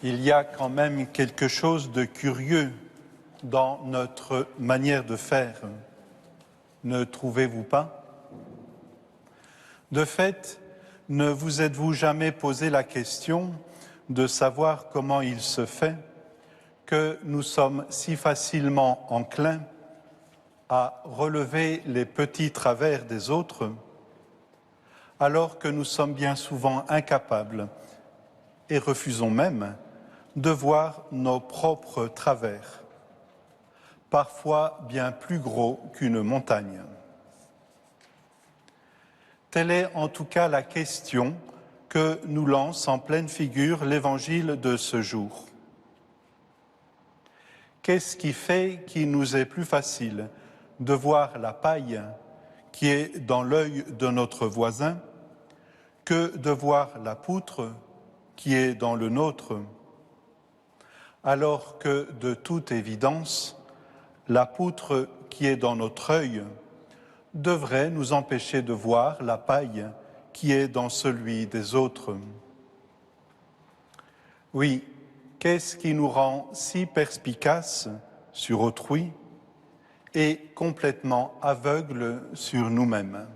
Il y a quand même quelque chose de curieux dans notre manière de faire, ne trouvez-vous pas? De fait, ne vous êtes-vous jamais posé la question de savoir comment il se fait que nous sommes si facilement enclins à relever les petits travers des autres, alors que nous sommes bien souvent incapables et refusons même de voir nos propres travers, parfois bien plus gros qu'une montagne. Telle est en tout cas la question que nous lance en pleine figure l'Évangile de ce jour. Qu'est-ce qui fait qu'il nous est plus facile de voir la paille qui est dans l'œil de notre voisin que de voir la poutre qui est dans le nôtre, alors que, de toute évidence, la poutre qui est dans notre œil devrait nous empêcher de voir la paille qui est dans celui des autres. Oui, qu'est-ce qui nous rend si perspicaces sur autrui et complètement aveugles sur nous-mêmes?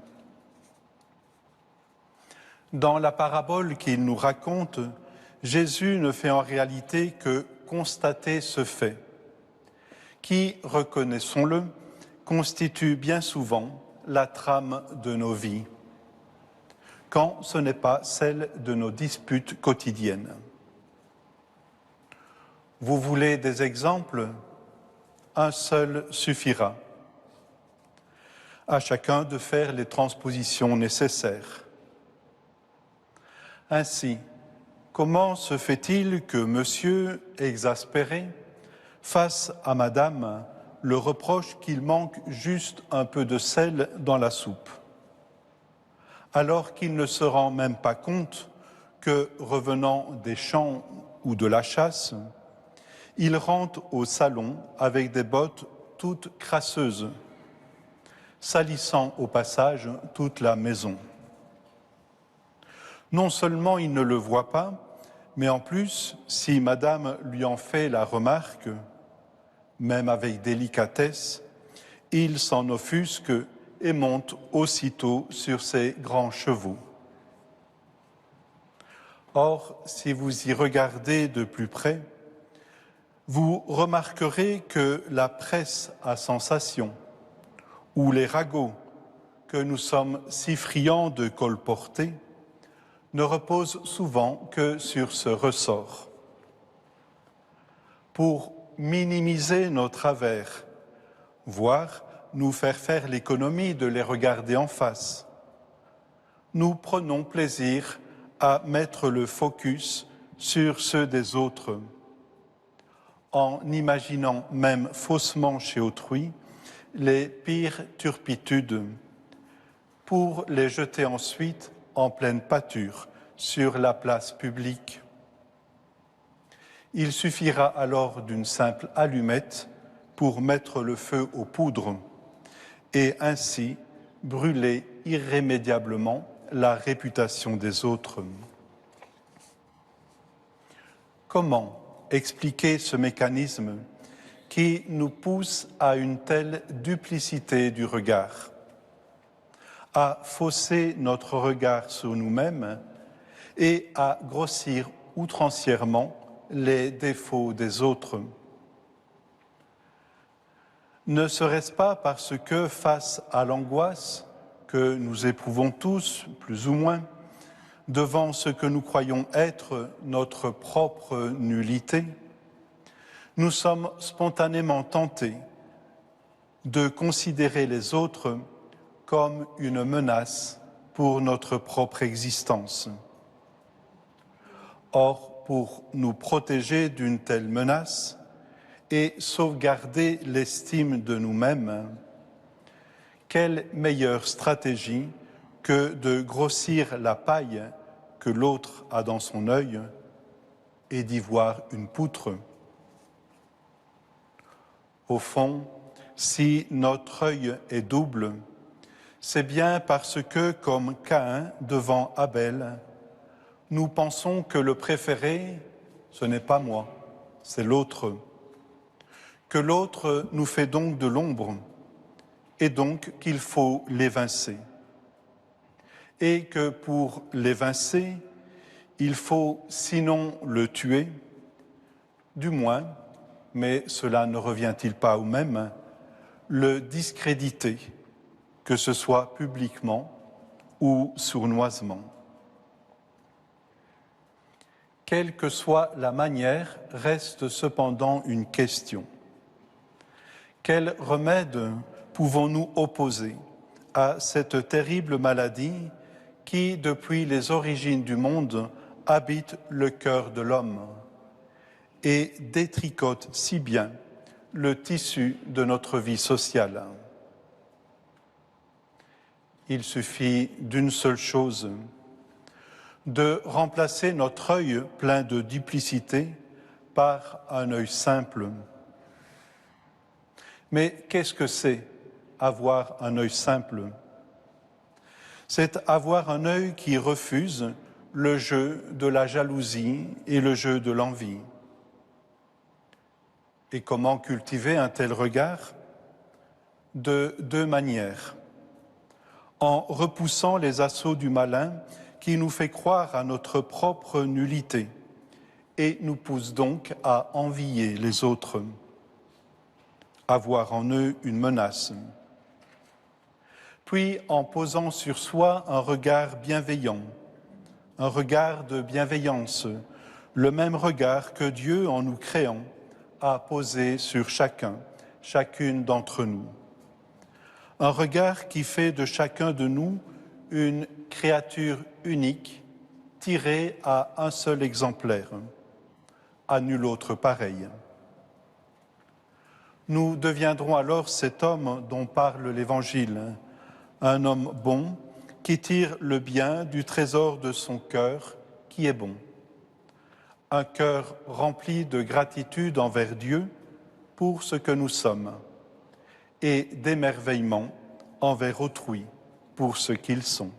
Dans la parabole qu'il nous raconte, Jésus ne fait en réalité que constater ce fait, qui, reconnaissons-le, constitue bien souvent la trame de nos vies, quand ce n'est pas celle de nos disputes quotidiennes. Vous voulez des exemples? Un seul suffira. À chacun de faire les transpositions nécessaires. Ainsi, comment se fait-il que monsieur, exaspéré, fasse à madame le reproche qu'il manque juste un peu de sel dans la soupe, alors qu'il ne se rend même pas compte que, revenant des champs ou de la chasse, il rentre au salon avec des bottes toutes crasseuses, salissant au passage toute la maison. Non seulement il ne le voit pas, mais en plus, si madame lui en fait la remarque, même avec délicatesse, il s'en offusque et monte aussitôt sur ses grands chevaux. Or, si vous y regardez de plus près, vous remarquerez que la presse à sensation ou les ragots que nous sommes si friands de colporter ne reposent souvent que sur ce ressort. Pour minimiser nos travers, voire nous faire l'économie de les regarder en face, nous prenons plaisir à mettre le focus sur ceux des autres, en imaginant même faussement chez autrui les pires turpitudes, pour les jeter ensuite en pleine pâture sur la place publique. Il suffira alors d'une simple allumette pour mettre le feu aux poudres et ainsi brûler irrémédiablement la réputation des autres. Comment expliquer ce mécanisme qui nous pousse à une telle duplicité du regard, à fausser notre regard sur nous-mêmes et à grossir outrancièrement les défauts des autres? Ne serait-ce pas parce que, face à l'angoisse que nous éprouvons tous, plus ou moins, devant ce que nous croyons être notre propre nullité, nous sommes spontanément tentés de considérer les autres comme une menace pour notre propre existence. Or, pour nous protéger d'une telle menace et sauvegarder l'estime de nous-mêmes, quelle meilleure stratégie que de grossir la paille que l'autre a dans son œil et d'y voir une poutre. Au fond, si notre œil est double, c'est bien parce que, comme Caïn devant Abel, nous pensons que le préféré ce n'est pas moi, c'est l'autre. Que l'autre nous fait donc de l'ombre, et donc qu'il faut l'évincer. Et que pour l'évincer, il faut sinon le tuer, du moins, mais cela ne revient-il pas au même, le discréditer, que ce soit publiquement ou sournoisement. Quelle que soit la manière, reste cependant une question. Quel remède pouvons-nous opposer à cette terrible maladie qui, depuis les origines du monde, habite le cœur de l'homme et détricote si bien le tissu de notre vie sociale? Il suffit d'une seule chose, de remplacer notre œil plein de duplicité par un œil simple. Mais qu'est-ce que c'est avoir un œil simple? C'est avoir un œil qui refuse le jeu de la jalousie et le jeu de l'envie. Et comment cultiver un tel regard? De deux manières. En repoussant les assauts du malin qui nous fait croire à notre propre nullité et nous pousse donc à envier les autres, à voir en eux une menace. Puis en posant sur soi un regard bienveillant, un regard de bienveillance, le même regard que Dieu, en nous créant, a posé sur chacun, chacune d'entre nous. Un regard qui fait de chacun de nous une créature unique, tirée à un seul exemplaire, à nul autre pareil. Nous deviendrons alors cet homme dont parle l'Évangile, un homme bon qui tire le bien du trésor de son cœur qui est bon. Un cœur rempli de gratitude envers Dieu pour ce que nous sommes et d'émerveillement envers autrui pour ce qu'ils sont.